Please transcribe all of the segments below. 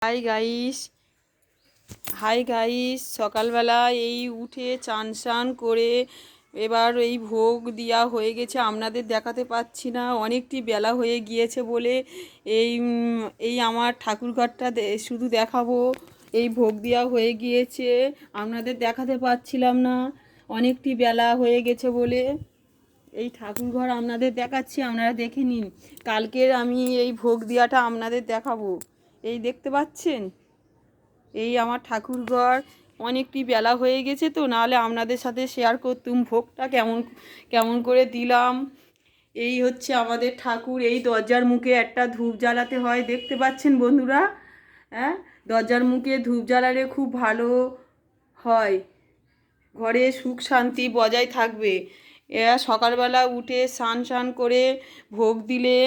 Hi guys hi guys সকালবেলা এই উঠে চান চান করে এবার এই ভোগ দেওয়া হয়ে গেছে। আপনাদের দেখাতে পাচ্ছি না, অনেকটি বেলা হয়ে গিয়েছে বলে এই আমার ঠাকুরঘরটা শুধু দেখাবো। এই ভোগ দেওয়া হয়ে গিয়েছে, আপনাদের দেখাতে পাচ্ছিলাম না, অনেকটি বেলা হয়ে গেছে বলে। এই ঠাকুরঘর আপনাদের দেখাচ্ছি, আপনারা দেখে নিন। কালকের আমি এই ভোগ দেওয়াটা আপনাদের দেখাবো। এই দেখতে পাচ্ছেন, এই আমার ঠাকুরঘর। অনেকটি বেলা হয়ে গেছে তো, নাহলে আপনাদের সাথে শেয়ার করতুম ভোগটা কেমন কেমন করে দিলাম। এই হচ্ছে আমাদের ঠাকুর। এই দরজার মুখে একটা ধূপ জ্বালাতে হয়, দেখতে পাচ্ছেন বন্ধুরা। হ্যাঁ, দরজার মুখে ধূপ জ্বালালে খুব ভালো হয়, ঘরে সুখ শান্তি বজায় থাকবে। এরা সকালবেলা উঠে স্নান করে ভোগ দিলে,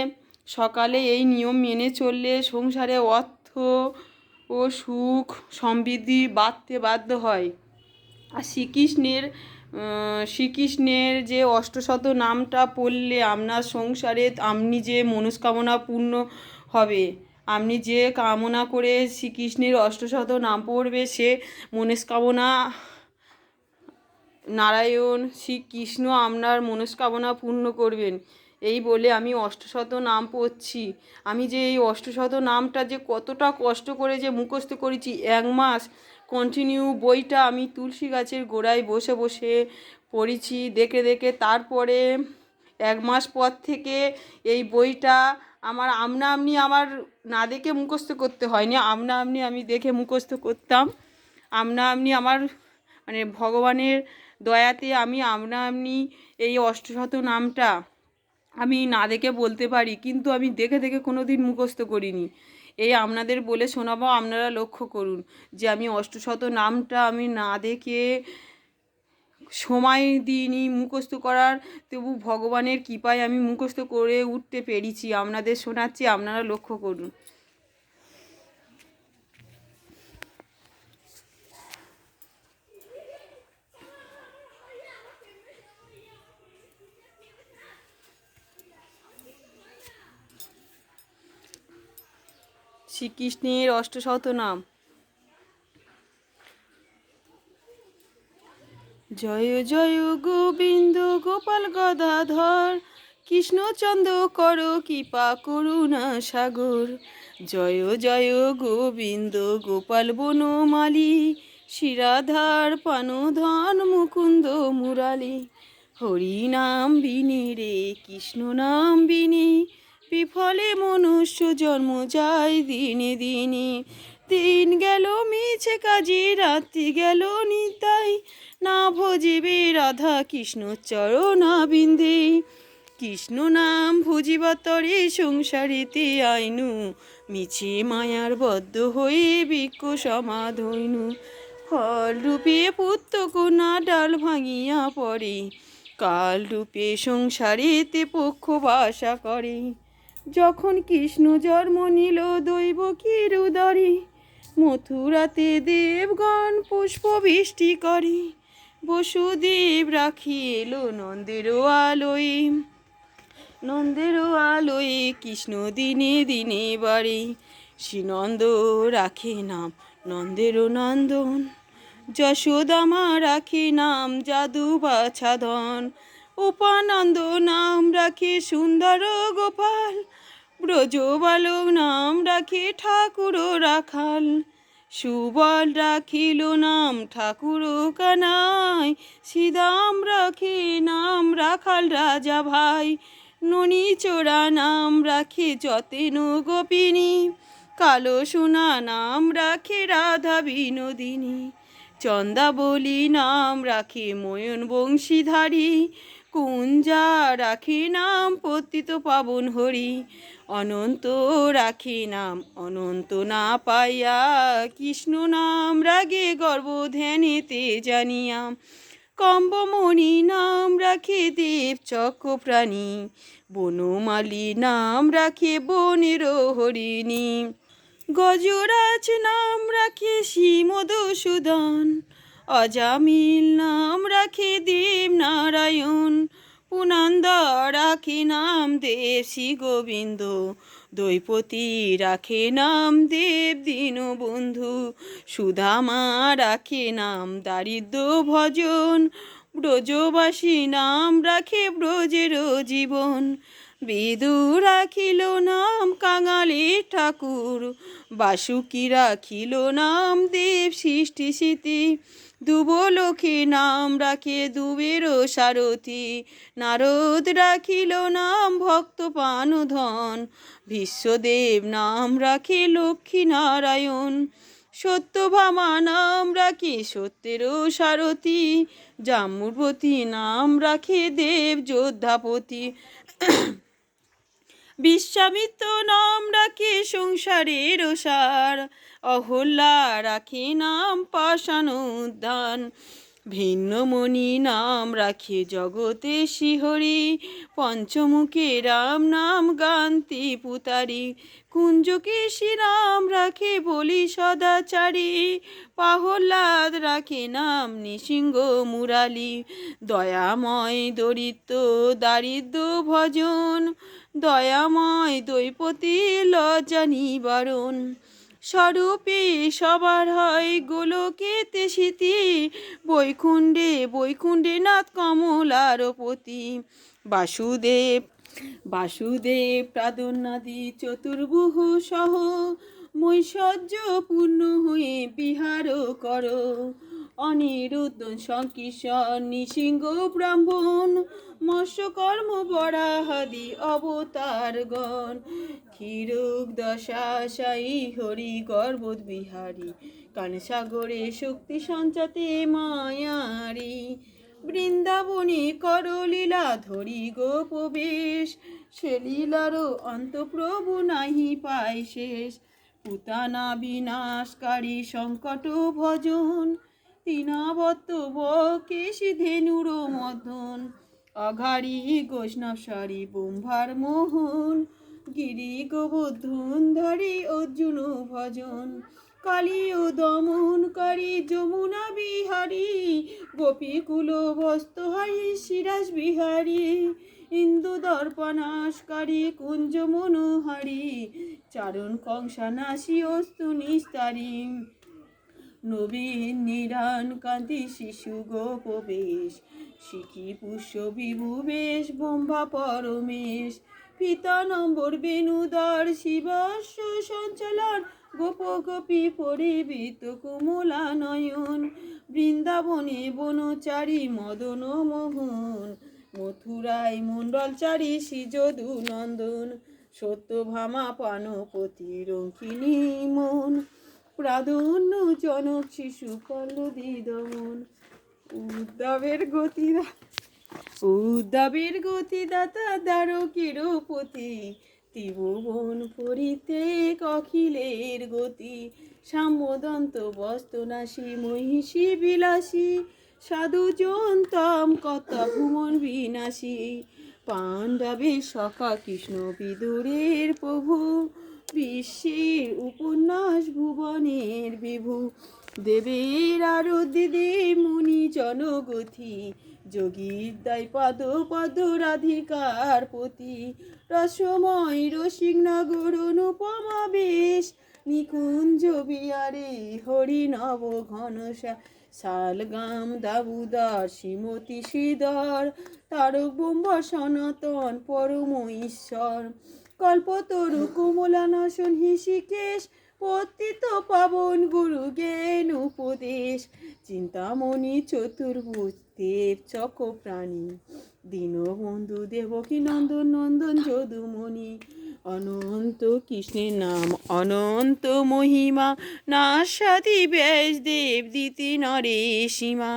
সকালে এই নিয়ম মেনে চললে সংসারে অর্থ ও সুখ সমৃদ্ধি বাড়তে বাধ্য হয়। আর শ্রীকৃষ্ণের যে অষ্টশত নামটা পড়লে আপনার সংসারে আপনি যে মনস্কামনা পূর্ণ হবে। আপনি যে কামনা করে শ্রীকৃষ্ণের অষ্টশত নাম পড়বে, সে মনস্কামনা নারায়ণ শ্রীকৃষ্ণ আপনার মনস্কামনা পূর্ণ করবেন। এই বলে আমি অষ্টশত নাম পড়ছি। আমি যে এই অষ্টশত নামটা যে কতটা কষ্ট করে যে মুখস্থ করেছি, 1 মাস কন্টিনিউ বইটা আমি তুলসী গাছের গোড়ায় বসে বসে পড়েছি দেখে দেখে। তারপরে 1 মাস পর থেকে এই বইটা আমার আমার না দেখে মুখস্থ করতে হয়নি, আমি দেখে মুখস্থ করতাম। আমার মানে ভগবানের দয়াতে আমি এই অষ্টশত নামটা আমি না দেখে বলতে পারি, কিন্তু আমি দেখে দেখে কোনো দিন মুখস্থ করিনি। এই আপনাদের বলে শোনাবো, আপনারা লক্ষ্য করুন যে আমি অষ্টশত নামটা আমি না দেখে সময় দিইনি মুখস্থ করার, তবু ভগবানের কৃপায় আমি মুখস্থ করে উঠতে পেরেছি। আপনাদের শোনাচ্ছি, আপনারা লক্ষ্য করুন। শ্রীকৃষ্ণের অষ্টশত নাম। জয় জয় গোবিন্দ গোপাল গদাধর, কৃষ্ণচন্দ্র কর কৃপা করুণা সাগর। জয় জয় গোবিন্দ গোপাল বনমালী, শিরাধার পানধন মুকুন্দ মুরালি। হরি নাম বিনে রে কৃষ্ণ নাম বিনে, বিফলে মনুষ্য জন্ম যায় দিনে দিনে। দিন গেল মিছে কাজে, রাত্রি গেল নিতাই, না ভজিবে রাধা কৃষ্ণ চরণাবিন্দে। কৃষ্ণ নাম ভজিবা তরে সংসারেতে আইনু, মিছে মায়ার বদ্ধ হয়ে বৃক্ষ সমাধ হইনু। ফল রূপে পুত্র কন্যা ডাল ভাঙিয়া পড়ে, কাল রূপে সংসারেতে পক্ষ বাসা করে। যখন কৃষ্ণ জন্ম নিল দৈব কির উদরে, মথুরাতে দেবগণ পুষ্প বৃষ্টি করে। বসুদেব রাখি এলো নন্দের আলোয়, নন্দের আলোয় কৃষ্ণ দিনে দিনে বাড়ে। শ্রীনন্দ রাখে নাম নন্দের নন্দন, যশোদামা রাখে নাম যাদু বাছাধন। উপানন্দ নাম রাখে সুন্দর গোপাল, ব্রজ বালক নাম রাখে ঠাকুর রাখাল। সুবল রাখিল নাম ঠাকুর কানাই, শ্রীদাম রাখে নাম রাখাল রাজা ভাই। ননী চোরা নাম রাখে যতেন গোপিনী, কালো সোনা নাম রাখে রাধা বিনোদিনী। চন্দাবলী নাম রাখে ময়ূন বংশীধারী, কুঞ্জা রাখে নাম পতিত পাবন হরি। অনন্ত রাখে নাম অনন্ত না পাইয়া, কৃষ্ণ নাম রাগে গর্ব ধ্যানেতে জানিয়া। কম্বমণি নাম রাখে দেব চক্র প্রাণী, বনমালী নাম রাখে বনের হরিণী। গজরাজ নাম রাখে শ্রী মধুসূদন, অজামিল নাম রাখে দেব নারায়ণ। পুনন্দা রাখে নাম দেব শ্রী গোবিন্দ, দ্বৈপতি রাখে নাম দেব দীনবন্ধু, সুদামা রাখে নাম দারিদ্র ভজন, ব্রজবাসী নাম রাখে ব্রজের জীবন, বিদু রাখিল নাম কাঙালি ঠাকুর, বাসুকি রাখিল নাম দেব সৃষ্টি স্মৃতি, দুবলোকে নাম রাখে দুবেরও সারথি, নারদ রাখিল নাম ভক্ত পানধন, বিশ্বদেব নাম রাখে লক্ষ্মী নারায়ণ, সত্যভামা নাম রাখে সত্যেরও সারথি, জাম্বুবতী নাম রাখে দেব যোদ্ধাপতি, বিশ্বামিত্র নাম রাখে সংসারের সার, অহল্যা রাখে নাম পাষাণ উদ্যান, ভিন্নমণি নাম রাখে জগতে শিহরি, পঞ্চমুখে রাম নাম গান্তি পুতারি, কুঞ্জকেশী নাম রাখে বলি সদাচারী, পাহল্লাদ রাখে নাম নৃসিংহ মুরালি, দয়াময় দরিদ্র দারিদ্র ভজন, দয়াময় দ্বৈপতি লজ্জা নিবারণ, স্বরূপে সবার হয় গোলকেতে স্মৃতি, বৈকুণ্ঠে বৈকুণ্ঠে নাথ কমলারপতি, বাসুদেব বাসুদেব প্রাদন্যাদি চতুর্ভুহ সহ, মৈশ্বর্য পূর্ণ হয়ে বিহার কর, অনিরুদ্ধ সংকীর্ষণ নৃসিংহ ব্রাহ্মণ, মৎস্যকর্ম বরাহাদি অবতারগণ, ক্ষীরুক দশাশায়ী হরি গর্বোদ বিহারী, কানসাগরে শক্তি সঞ্চাতে মায়ারি, বৃন্দাবনে করলীলা ধরি গোপবেশ, সে লীলারও অন্ত প্রভু নাহি পায় শেষ, পুতানা বিনাশকারী সংকট ভজন, তৃণাবত্ত বকেশী ধেনুর মদন, অঘারী বৈষ্ণবসারী ব্রহ্মার মোহন, গিরি গোবর্ধনধারী অর্জুন ভজন, কালী ও দমনকারী যমুনা বিহারী, গোপীকুল বস্ত্রহারী সিরাজ বিহারী, ইন্দু দর্পনাশকারী কুঞ্জ মনোহারী, চারণ কংসানাশী অস্তু নিস্তারী, নবীন নিরান কান্তি শিশু গোপবেশ, শিখি পুষ্য বিভু বেশ ব্রহ্মা পরমেশ, পিতা নম্বর বেণুদার শিবাস্য সঞ্চালন, গোপ গোপী পরিবৃত কোমলা নয়ন, বৃন্দাবনে বনচারী মদন মোহন, মথুরায় মণ্ডলচারী শ্রীযদু নন্দন, সত্যভামা পানপতি রঙ্কিনী মন, প্রাধান্য জনক শিশু পল্লবী দমন, উদ্ধবের গতিদাতা দ্বারকের পতি, ত্রিভুবন পরিত্যাগ অখিলের গতি, সাম্যদন্ত বস্তনাশী মহিষী বিলাসী, সাধুজন তম কর্তা ভুবন বিনাশী, পাণ্ডবের সখা কৃষ্ণ বিদুরের প্রভু, বিশ্বের উপন্যাস ভুবনের বিভু, দেবের আরতি দেব মুনি জনগতি, যোগীর দায় পদ পদ রাধিকার পতি, রসময় রসিক নগর অনুপমা বেশ, নিকুঞ্জ বিহারে হরি নব ঘনশা, শালগাম দাবুদার শ্রীমতী শ্রীধর, তারক ব্রহ্ম সনাতন পরম ঈশ্বর, কল্পতরু কোমলানাশন হৃষিকেশ, পতিত পাবন গুরু জ্ঞান উপদেশ, চিন্তামণি চতুর্ভুজ দেব চক প্রাণী, দীনবন্ধু দেবকী নন্দন নন্দন যদুমণি, অনন্ত কৃষ্ণের নাম অনন্ত মহিমা, নাসাদি ব্যাসদেব দিতি নরে সীমা,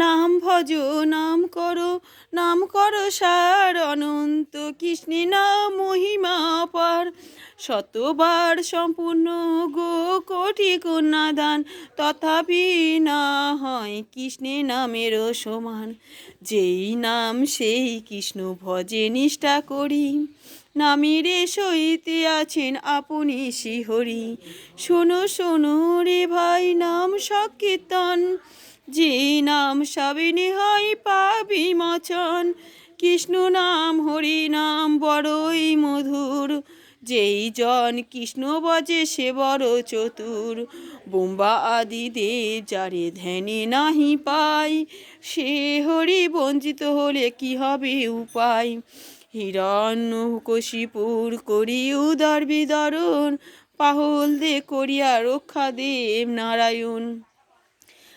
নাম ভজ নাম করো সার, অনন্ত কৃষ্ণে নাম মহিমা পার, শতবার সম্পূর্ণ গো কোটি কন্যাদান, তথাপি না হয় কৃষ্ণে নামেরও সমান, যেই নাম সেই কৃষ্ণ ভজে নিষ্ঠা করি, নামেরে সইতে আছেন আপনি শ্রীহরি, শোনো শোনো রে ভাই নাম সংকীর্তন, যে নাম সাবিনে হয় পাবি মোচন, কৃষ্ণ নাম হরি নাম বড়ই মধুর, যেই জন কৃষ্ণ বজে সে বড় চতুর, বোম্বা আদি দেব যারে ধ্যানে নাহি পাই, সে হরি বঞ্চিত হলে কি হবে উপায়। হিরণ্যকশিপুর করি উদর বিদরণ, পাহল দে করিয়া রক্ষা দেব নারায়ণ।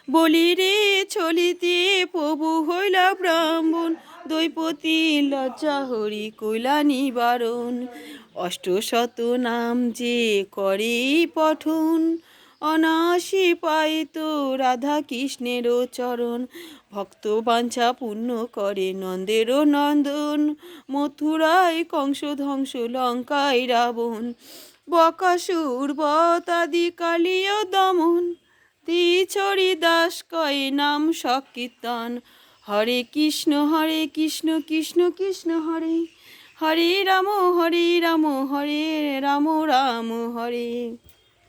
বলি রে চলিতে প্রভু হইলা ব্রাহ্মণ, দৈপতি লজ্জা হরি কইলা নিবারণ, অষ্টশত নাম যে করে পঠন, অনাসি পাইত রাধা কৃষ্ণেরও চরণ, ভক্ত বাঞ্ছা পূর্ণ করে নন্দেরও নন্দন, মথুরায় কংস ধ্বংস লঙ্কায় রাবণ, বকাসুর বতাদি কালীয় দমন, ত্রিচরি দাস কয় নাম সংকীর্তন, হরে কৃষ্ণ কৃষ্ণ কৃষ্ণ হরে, হরে রাম হরে রাম রাম রাম হরে।